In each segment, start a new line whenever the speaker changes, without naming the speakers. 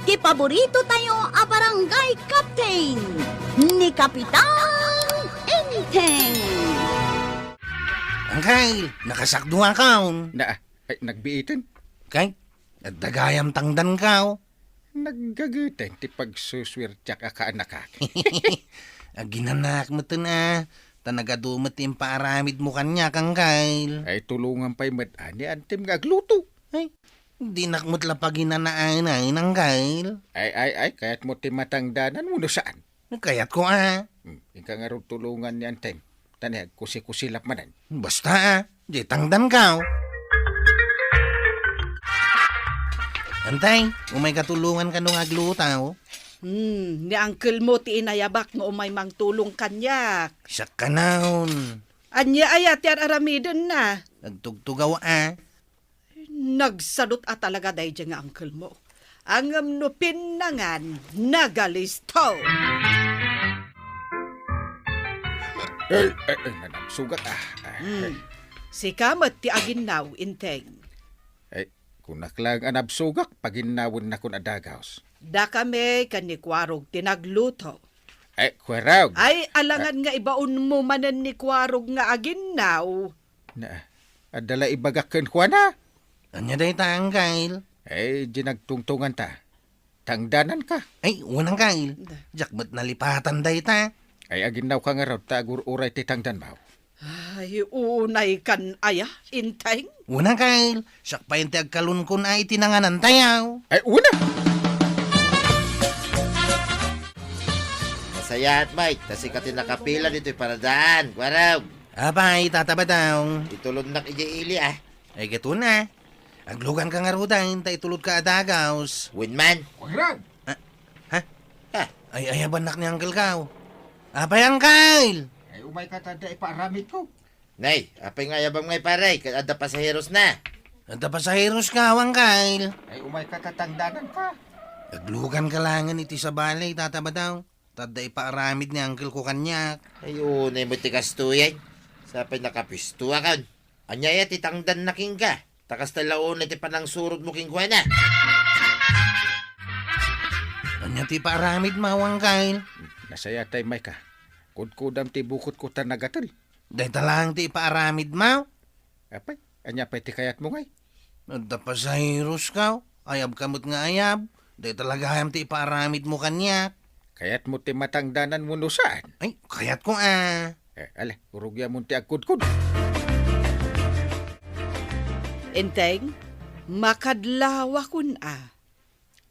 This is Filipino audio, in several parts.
ti paborito tayo a barangay captain ni Kapitan Enteng.
Angkay, nakasakduha kaon.
Ay, nagbiitin.
Kay, at dagayam tangdan kao.
Naggagitin ti pagsuswirtyak akaanak.
Aginanak mo to na. Tanagadumat yung paaramid mo kanya kang kail.
Ay, tulungan pa'y ani antim ngagluto.
Ay, di nakmot lapagin na naanay ng kail.
Ay, kaya't mo ti matangdanan mo no saan?
Kaya't ko
Ika nga rin tulungan ni antim. Tani, kusi-kusilap manan.
Basta di tangdan kao. Antay, umay katulungan ka nung aglutaw.
Ni uncle mo ti inayabak nga umay mang tulong kanyak.
Siya ka naon.
Anya ayat yan aramidin na.
Nagtugtugaw
Nagsadot talaga dahi dyan nga uncle mo. Ang amnupin na nga nagalisto.
Nanam, sugat
Si kamat ti aginaw inteng.
Ay, kunaklang anabsugak, paginawin na kun adagaws.
Da kami kanikwarog tinagluto.
Ay, kwaraw.
Ay alangan nga ibaon mo manan ni kwarog nga aginaw.
Adala ibagakan ko na.
Anya day taang kail.
Ay, ginagtungtungan ta. Tangdanan ka.
Ay, unang kail. Jakmat nalipatan day ta.
Ay, aginaw ka nga raw, tagur-uray ti tangdan mo.
Ay unay kan aya inteng.
Unang kail. Siyak pa yung tiagkalun ko na itinanganan tayaw.
Ay, una!
Masaya at Mike, kasi ka tinakapila dito'y paradaan. Kwaraw,
Abay, tataba daw.
itulod na ili ah.
Ay, gato na. Aglugan ka nga rudahin, ta itulod ka adagaws.
Winman.
Kwaraw!
Ay, ayabanak ni Uncle Kao. Abay, Uncle!
Ay, umay ka tada iparamid ko.
Nay, apay nga yabang ngay paray, kada pasaheros na.
Anta pasaheros ka, Uncle.
Ay, umay ka tatangdanan ka.
Aglugan ka langan iti sa balay, tataba daw. Tada ipaaramid ni Uncle ko kanyak.
Ayun, ay mo tikas tuyan. Sapay nakapistuwa kan. Anyaya titangdan na king ka. Takas talaon iti panang surod mo king kuha na.
Anya ti paaramid mo, Uncle.
Nasaya tay may ka. Kudkudam ti bukot ko tanagatal.
Day talang ti ipaaramid mo.
Apay, anya pa'y ti kayat mo ngay.
Anta pasaheros ka. Ayab kamot nga ayab. Day talaga hayam ti ipaaramid mo kanyak.
Kayat mo ti matangdanan mo no saan.
Ay, kayat ko
Ale, urugya mo ti agkudkud.
Inteng, makadlawa kun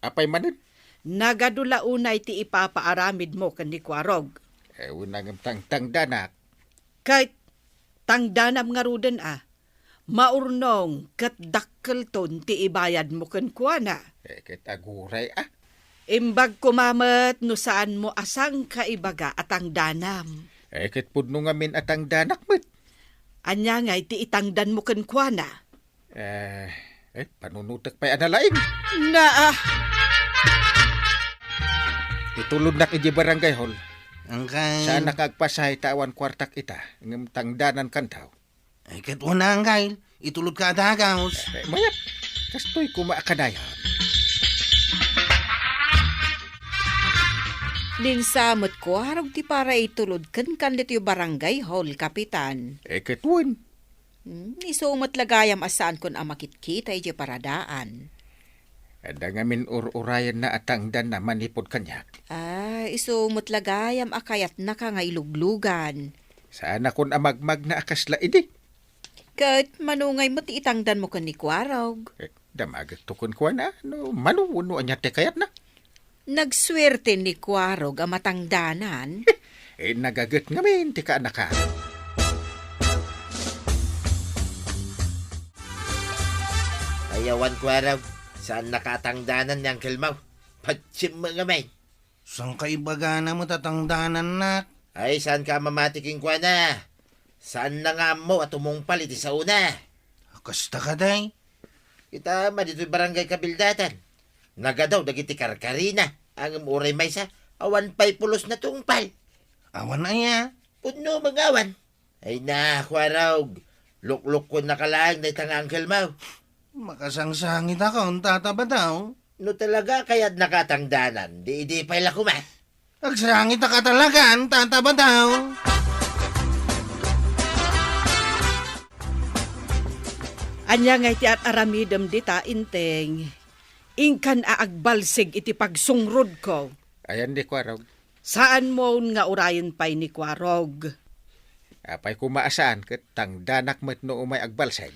Apay manin.
Nagadula unay ti ipapaaramid mo kan ni kwarog.
Unang tangdanak.
Kahit tangdanam nga ruden maurnong kat dakkel ton ti ibayad mo kan kuana.
Ket aguray
Imbag kumamat no saan mo asang kaibaga at ang danam.
Ket pudno nga min atang danak met.
Anya nga iti itangdan mo kan kuana.
Panunutak pa'y analaing.
Na
Itulod na kiji barangay hall.
Uncle.
Saan nakagpasahay tawan kwartak ita. Ngam tangdanan kantaw.
Ay, kat una, Uncle. Itulod ka adagaws.
Mayat, kastoy kumaakadayan.
Ning samot ko, harag ti para itulod kan dito yung barangay hall, kapitan.
Ketwin.
Isumot lagayam asaan kun amakitkita iti paradaan.
Ada ngamin urayan na atangdan na manipod kanyak.
Isumot lagayam akayat na ka nga iluglugan.
Saan akon amagmag na akasla idi?
Kat manungay mo ti itangdan mo kan ni kwarog.
Damagag tukon ko na. No, manuuno anya te kayat na.
Nagswerte ni kwarog ang matangdanan.
Nagagat ngamin, tika anaka.
Ayawan kwaraw, saan nakatangdanan ni Uncle Mau? Patsim mga may.
Saan ka ibaga na mo tatangdanan na?
Ay, saan ka mamatiking kuha na? Saan na nga mo at umungpal iti sa una?
Kasta ka day.
Kita dito'y barangay kabildatan. Nagadaw dagiti karkarina. Ang uray may sa awan pa'y pulos na tungpal.
Awan aya.
Puno mga awan. Ay na, kwarog. Lukluk ko nakalaang na itang Uncle Mau.
Makasangsangit ako ang tataba daw.
No talaga kaya't nakatangdanan, di pala kuma.
Agsangit na ka talaga, tataba daw.
Anya nga iti at aramidem dita, Inteng. Ingkan aagbalsig iti pagsungrod ko.
Ayan di Kwarog.
Saan mo nga urayan pa'y ni Kwarog?
Apay kumaasaan ket tangdanak met no umay agbalseg.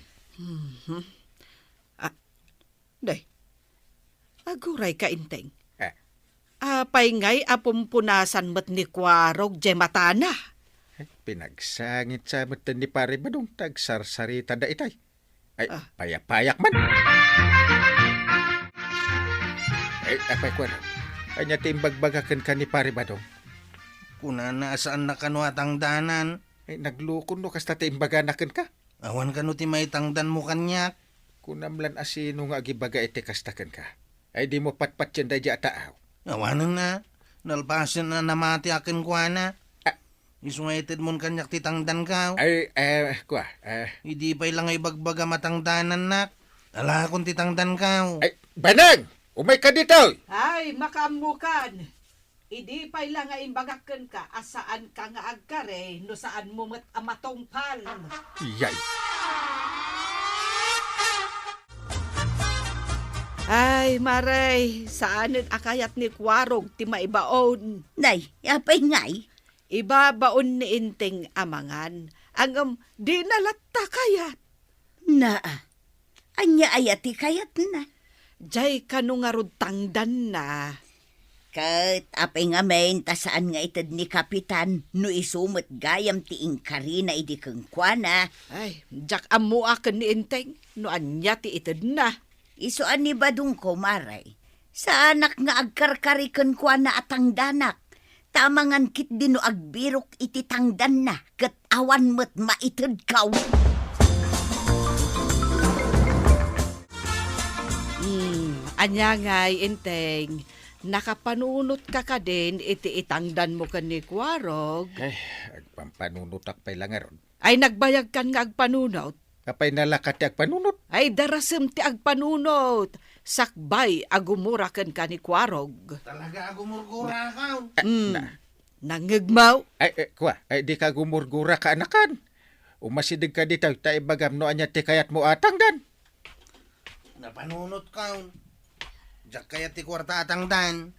Day, aguray ka, Inteng.
Ah,
Apay ngay apumpunasan met ni Kwarog, jay matana.
pinagsangit sa metten ni pare badong tagsarsarita da itay. Ay,
Ah.
payak-payak man. Ay, apay Kwarog. Anya timbagbagaken ka ni pare badong.
Kuna na saan na kano atangdanan.
Ay, naglukon no kasta timbaganaken ka.
Awan kano ti may tangdan mo kanyak.
Kunamlan asino nga agibaga iti kastaken ka. Ay di mo patpat yan da taaw.
Awanan na. Nalpasin na namati akin kwa na.
Ah.
Isungaited mon kanyak ti tangdan ka.
Ay,
Hindi pa ilang ay bagbaga matangdanan nak. Ala akong ti tangdan ka.
ay, Banang! Umay ka dito!
Ay, makamukan. Idi pa'y lang nga imbagakan ka, asaan ka nga agkare, no saan mo amatongpal.
Yay!
Ay, maray, saan akayat ni Kwarog ti maibaon?
Nay, apay ngay.
Ibabaon ni Inteng amangan, ang di nalatta kayat.
Naa. Anya ayati kayat na.
Jay kanu nga rod tangdan na.
Kat apay nga main tasaan nga itad ni Kapitan no isumot gayam ti ingkari na idi kang kwana.
Ay, jak amu akan ni Inteng, no anya ti itad na.
Isuan ni badung ko maray. Sa anak nga agkarkari kang kwana atang danak. Tamangan kit din no agbirok iti tangdan na. Kat awan mo't maitad kaw.
Anya ngay, Inteng, nakapanunot ka ka din iti itangdan mo ka ni Kwarog.
Ay, agpampanunutak pa'y langaron.
Ay nagbayag kan nga agpanunot.
Kapay nalakat ti agpanunot.
Ay darasem ti agpanunot. Sakbay agumura kan ka ni Kwarog.
Talaga ako murgura ka.
Nangigmaw.
Ay, di ka gumurgura ka anakan. Umasidig ka dito, taibagam no anya ti kayat mo atangdan.
Napanunot ka. Diyak kaya ti kwarta atangdan.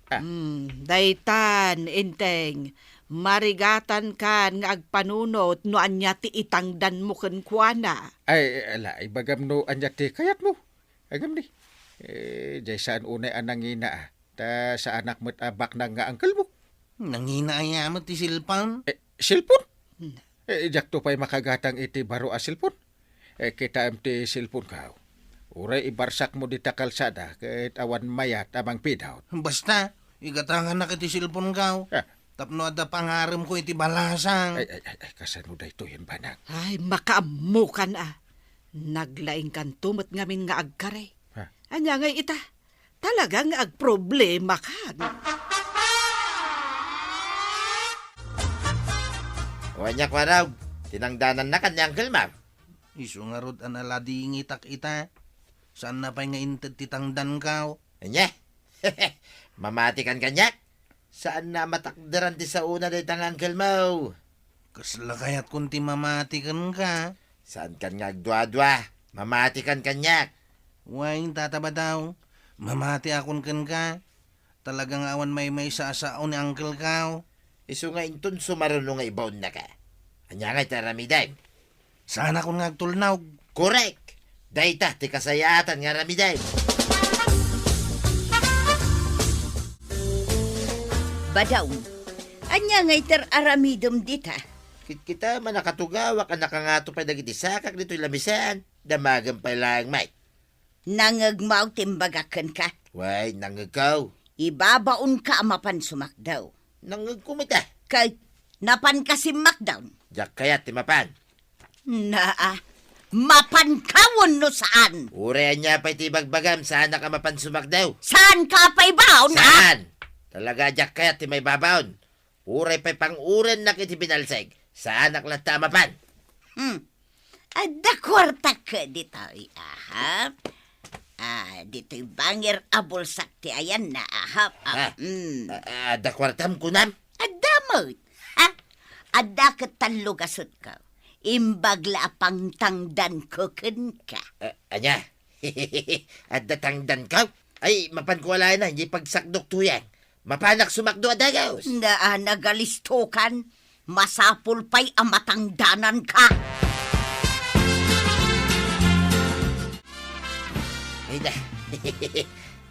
Daytan, Inteng, marigatan kan nga agpanunot no anya ti itangdan mo kan kuana.
Ay, ala, ibagam no anya ti kayat mo. Agam ni. Jay saan unay anangina ta sa anak mo't abak na nga angkel mo.
Nanginaayamot ti silpang.
Silpon? Jak to pa'y makagatang iti baro a silpon. Kita ti silpon ka. Uray ibarsak mo dita kalsada kahit awan mayat amang pidaw.
Basta, igatangan na kiti silpon ka.
Ah.
Tapno ada pangaram ko iti balasang.
Ay, kasano da ito yun, Banang?
Ay, makaamukan Naglaing kan tumot ngamin nga agkare.
Ha?
Anya ngay ita, talagang agproblema kan.
Wanya Kwarog, tinangdanan na kanyang kalmam.
Isu nga rod an aladingitak ita. Saan na pa'y nga inted ti tangdan ka.
Anya? Mamatikan kanyak? Saan na matakdaran ti sa una day tangang kalmaw?
Kasla kaya't kunti mamatikan ka.
Saan kan nga agdwa-dwa? Mamatikan kanyak.
Wain tataba daw. Mamati akon kan ka. Talagang awan may sasao ni uncle ka.
Isu nga inton sumarunong nga ibaon na ka. Anya nga taramiday.
Sana kung ngagtulnaw.
Correct! Dayta, ti kasayatan nga ramiday.
Badaw. Anya nga itar aramidom dita.
Kita man nakatugawak ang nakangato pa dagiti sakak dito ilamisan. Damagan pa lang, mate.
Nangagmaw timbagakan ka.
Way, nangagaw.
Ibabaon ka amapan sumakdaw.
Nangagkumita.
Kay napan ka si Macdown.
Jak kaya timapan.
Naa. Mapan kawon no saan?
Urean niya pa itibagbagam saan nakamapan sumakdaw.
Saan ka pa'y baon?
Saan? Talaga jak kaya ti may babaon. Uray pa'y pang-uren na kiti binalseg. Saan naklata mapan?
Ada kwarta ka dito, aha. Dito'y bangir abulsak ti ayan na ahap.
Ha? Ada kwartam kunam?
Adamot. Ada katalugasot ka. Imbagla pang tangdan ko ken ka.
Anya? Ada tangdan ka? Ay, mapan ko wala na, hindi pagsakdok tuyang. Mapanak sumakdo adagaos.
Nagalistukan. Masapul pa'y amatangdanan ka.
Ay na.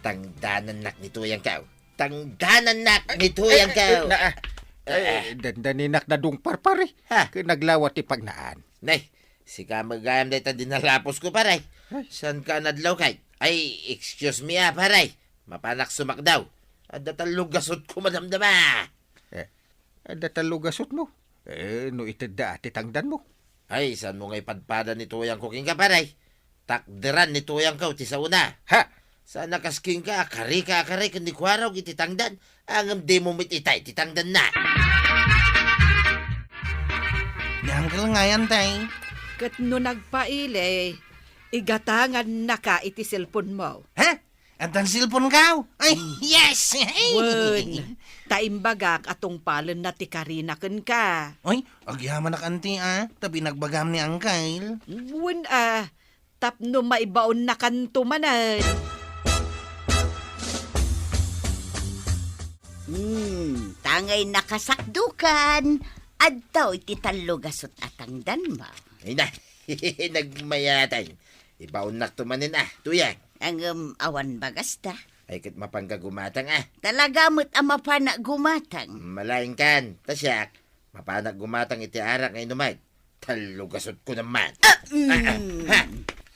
Tangdanan nak ni tuyang ka. Tangdanan nak ni tuyang ka.
Dandaninak na dung parpare.
Ha?
Naglawat ti pagnaan.
Nay, si kamagayam na ito dinalapos ko paray. San ka nadlaw kay? Ay, excuse me paray. Mapanak sumakdaw. Ada talugasot ko madamdama.
Ada talugasot mo. No iteda ti tangdan mo.
Ay, saan mo ngay padpada ni tuyang kuking ka paray? Takderan ni tuyang ka ti sa una.
Ha?
Sana kasking ka, kari kundi kwaraw iti tangdan. Angam di mo mititay, titangdan na.
Di uncle nga yan, tay.
Kat no nagpaile, igatangan na ka iti cellphone mo.
Ha? At ang silpon ka? Ay, yes!
Wen, taimbagak atong palan na ti Karina ken ka.
Oy, agyaman na kanti tabi nagbagam ni uncle.
Wen tapno maibaon na kanto manan.
Tangay nakasakdukan. Adtaw iti talugasot atangdan mo.
Ay na, nagmayatan. Ibaon nak tumanin tuyang.
Ang awan bagasta.
Ay kat mapangga gumatang
Talaga mo't ama pa na gumatang.
Malaing kan, tasyak. Mapanak gumatang iti arak ngay numay. Talugasot ko naman. Ha?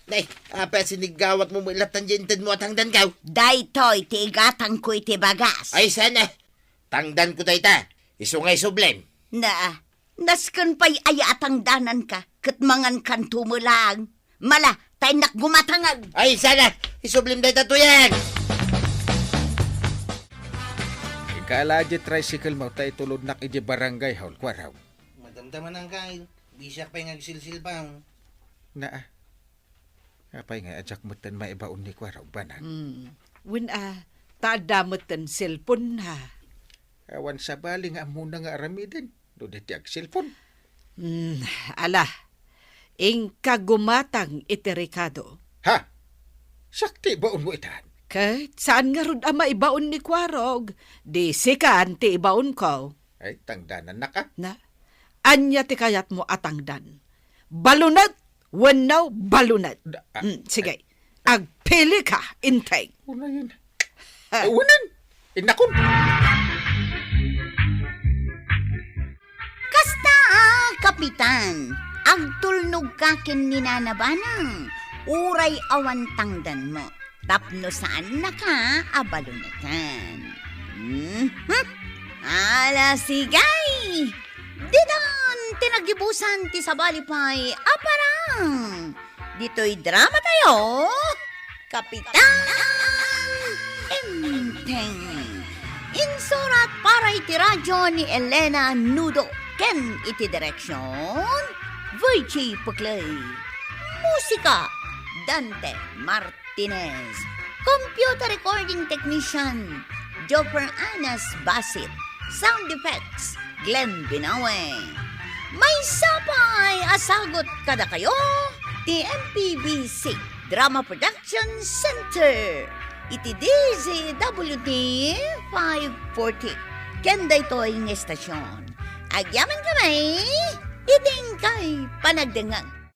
Nay, apa sinigawat mo ilatan jinted mo at hangdan ka?
Daytoy tigatang ko iti bagas.
Ay sana, tangdan ko ta. Isungay sublem.
Nasken pa'y ayatang danan ka. Katmangan kan tumulang. Mala, tayo nakgumatangag.
Ay sana, isublim ta tuyang.
Ikalaji tricycle mo tayo tulod nak iji barangay haul kwaraw.
Madamdaman uncle. Bisyak pa'y ngagsilsilbang.
Apay nga ajak mutan maibaon ni kwaraw banang.
Wen tadametan cellphone ha.
Awan sa bali nga muna nga aramidin. Do diti ag cellphone.
Ala, ingka gumatang iti Ricardo.
Ha? Sakti baon mo itan?
Kahit saan nga rod ama ibaon ni Kwarog, di sikan ti ibaon ko.
Ay, tangdanan na ka.
Na, anya ti kayat mo atangdan. Balunat, wanaw balunat. Sige, agpili ka, intay.
Una yun. Unan! Inakon!
Kasta, kapitan. Agtulnog kakin ni nanabanang. Uray awan tangdan mo. Tapno saan na ka abalunatan. Ala sigay! Didon, tinagibusan ti sabalipay aparang. Dito'y drama tayo. Kapitan Enteng. Insurat para iti radyo ni Elena Nudo. Ken iti direksyon Virgie Puclay. Musika Dante Martinez. Computer recording technician Joper Anas Basit. Sound effects Glenn Binawe. May sapay asagot kada kayo ti MPBC Drama Production Center. Iti DZWT 540. Kenda ito ang estasyon. Agyaman kami, iting kay panagdangan.